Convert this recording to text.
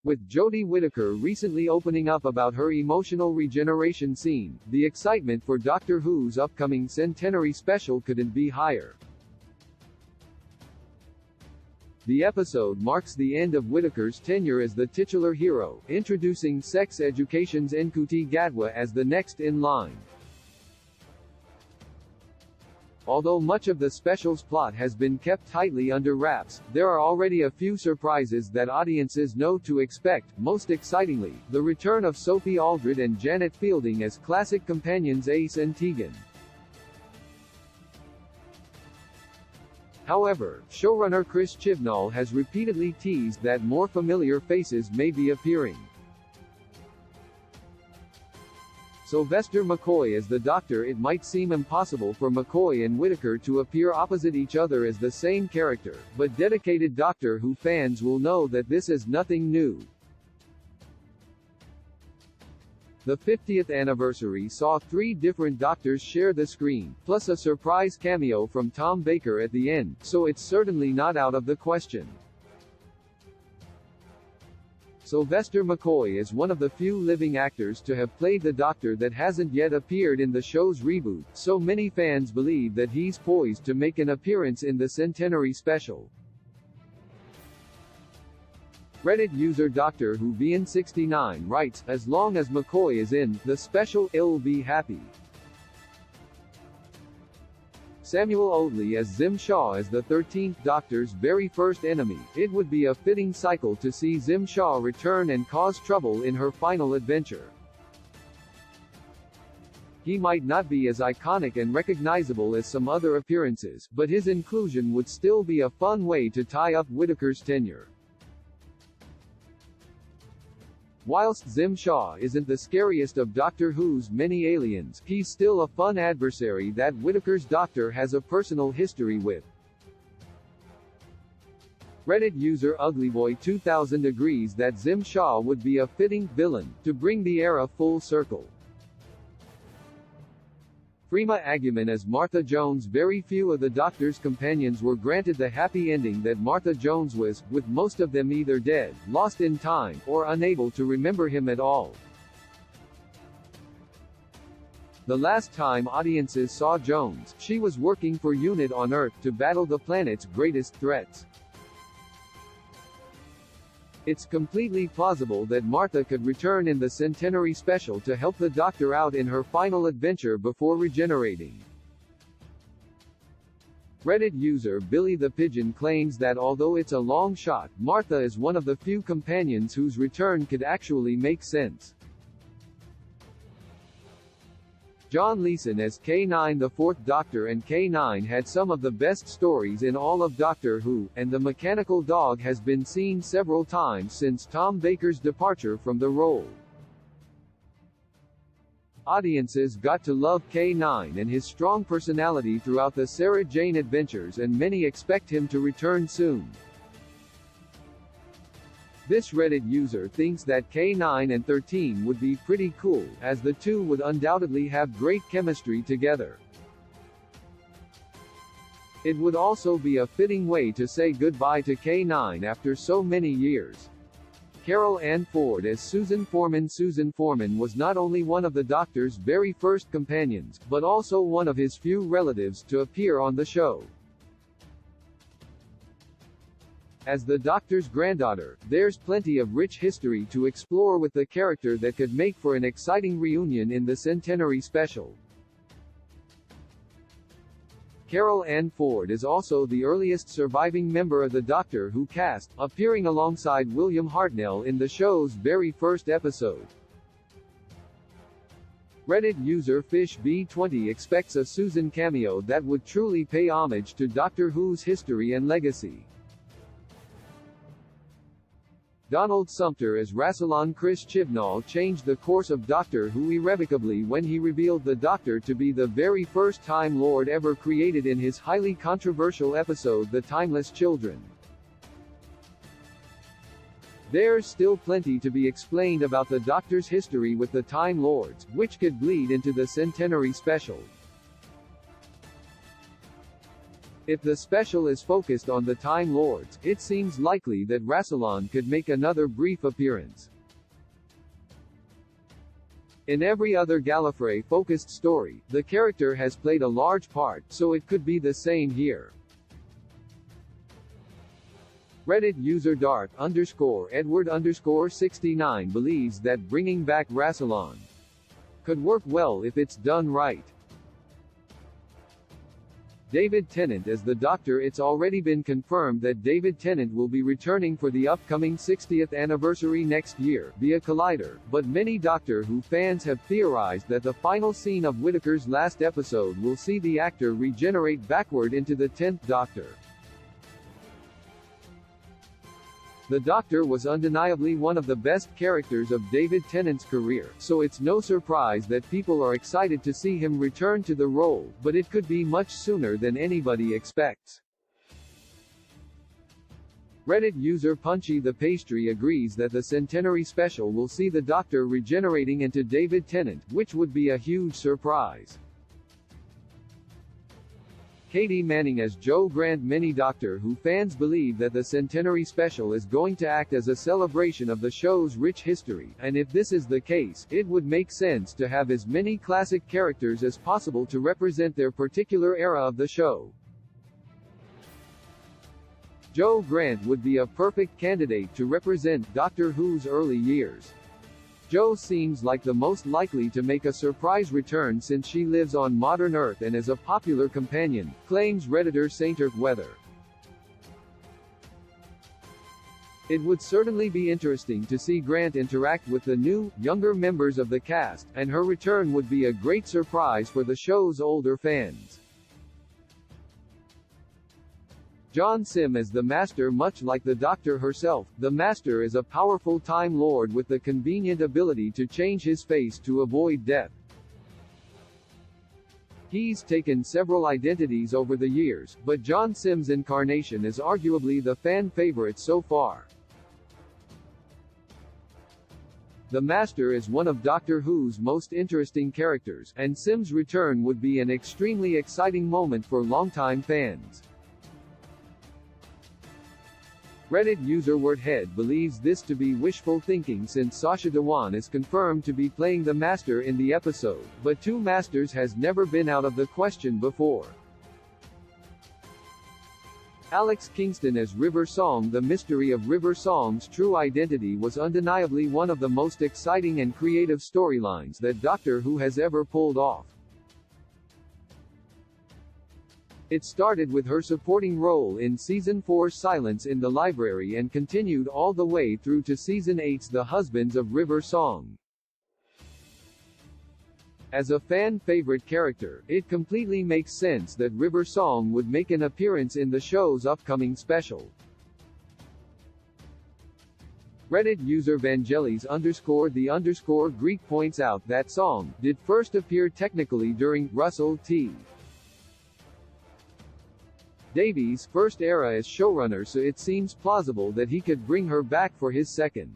With Jodie Whittaker recently opening up about her emotional regeneration scene, the excitement for Doctor Who's upcoming Centenary special couldn't be higher. The episode marks the end of Whittaker's tenure as the titular hero, introducing Sex Education's Nkuti Gatwa as the next in line. Although much of the special's plot has been kept tightly under wraps, there are already a few surprises that audiences know to expect, most excitingly, the return of Sophie Aldred and Janet Fielding as classic companions Ace and Tegan. However, showrunner Chris Chibnall has repeatedly teased that more familiar faces may be appearing. Sylvester McCoy as the Doctor. It might seem impossible for McCoy and Whittaker to appear opposite each other as the same character, but dedicated Doctor Who fans will know that this is nothing new. The 50th anniversary saw 3 different Doctors share the screen, plus a surprise cameo from Tom Baker at the end, so it's certainly not out of the question. Sylvester McCoy is one of the few living actors to have played the Doctor that hasn't yet appeared in the show's reboot, so many fans believe that he's poised to make an appearance in the Centenary special. Reddit user Doctor Who VN69 writes, "As long as McCoy is in the special, I'll be happy." Samuel Oldley as Zim Shaw as the 13th Doctor's very first enemy. It would be a fitting cycle to see Zim Shaw return and cause trouble in her final adventure. He might not be as iconic and recognizable as some other appearances, but his inclusion would still be a fun way to tie up Whittaker's tenure. Whilst Zim Shaw isn't the scariest of Doctor Who's many aliens, he's still a fun adversary that Whittaker's Doctor has a personal history with. Reddit user UglyBoy2000 agrees that Zim Shaw would be a fitting villain to bring the era full circle. Freema Agyeman as Martha Jones. Very few of the Doctor's companions were granted the happy ending that Martha Jones was, with most of them either dead, lost in time, or unable to remember him at all. The last time audiences saw Jones, she was working for UNIT on Earth to battle the planet's greatest threats. It's completely plausible that Martha could return in the Centenary special to help the Doctor out in her final adventure before regenerating. Reddit user Billy the Pigeon claims that although it's a long shot, Martha is one of the few companions whose return could actually make sense. John Leeson as K9. The 4th Doctor and K9 had some of the best stories in all of Doctor Who, and the mechanical dog has been seen several times since Tom Baker's departure from the role. Audiences got to love K9 and his strong personality throughout the Sarah Jane adventures, and many expect him to return soon. This Reddit user thinks that K9 and 13 would be pretty cool, as the two would undoubtedly have great chemistry together. It would also be a fitting way to say goodbye to K9 after so many years. Carol Ann Ford as Susan Foreman. Susan Foreman was not only one of the Doctor's very first companions, but also one of his few relatives to appear on the show. As the Doctor's granddaughter, there's plenty of rich history to explore with the character that could make for an exciting reunion in the Centenary special. Carol Ann Ford is also the earliest surviving member of the Doctor Who cast, appearing alongside William Hartnell in the show's very first episode. Reddit user FishB20 expects a Susan cameo that would truly pay homage to Doctor Who's history and legacy. Donald Sumpter as Rassilon. Chris Chibnall changed the course of Doctor Who irrevocably when he revealed the Doctor to be the very first Time Lord ever created in his highly controversial episode The Timeless Children. There's still plenty to be explained about the Doctor's history with the Time Lords, which could bleed into the Centenary special. If the special is focused on the Time Lords, it seems likely that Rassilon could make another brief appearance. In every other Gallifrey-focused story, the character has played a large part, so it could be the same here. Reddit user Dart_Edward_69 believes that bringing back Rassilon could work well if it's done right. David Tennant as the Doctor. It's already been confirmed that David Tennant will be returning for the upcoming 60th anniversary next year, via Collider, but many Doctor Who fans have theorized that the final scene of Whittaker's last episode will see the actor regenerate backward into the 10th Doctor. The Doctor was undeniably one of the best characters of David Tennant's career, so it's no surprise that people are excited to see him return to the role, but it could be much sooner than anybody expects. Reddit user Punchy the Pastry agrees that the Centenary special will see the Doctor regenerating into David Tennant, which would be a huge surprise. Katie Manning as Jo Grant. Many Doctor Who fans believe that the Centenary special is going to act as a celebration of the show's rich history, and if this is the case, it would make sense to have as many classic characters as possible to represent their particular era of the show. Jo Grant would be a perfect candidate to represent Doctor Who's early years. Jo seems like the most likely to make a surprise return since she lives on modern Earth and is a popular companion, claims Redditor Saint Weather. It would certainly be interesting to see Grant interact with the new, younger members of the cast, and her return would be a great surprise for the show's older fans. John Sim as the Master. Much like the Doctor herself, the Master is a powerful Time Lord with the convenient ability to change his face to avoid death. He's taken several identities over the years, but John Sim's incarnation is arguably the fan favorite so far. The Master is one of Doctor Who's most interesting characters, and Sim's return would be an extremely exciting moment for longtime fans. Reddit user Wordhead believes this to be wishful thinking since Sacha Dhawan is confirmed to be playing the Master in the episode, but two Masters has never been out of the question before. Alex Kingston as River Song. The mystery of River Song's true identity was undeniably one of the most exciting and creative storylines that Doctor Who has ever pulled off. It started with her supporting role in Season 4's Silence in the Library and continued all the way through to Season 8's The Husbands of River Song. As a fan-favorite character, it completely makes sense that River Song would make an appearance in the show's upcoming special. Reddit user Vangelis_the_Greek points out that Song did first appear technically during Russell T. Davies' first era as showrunner, so it seems plausible that he could bring her back for his second.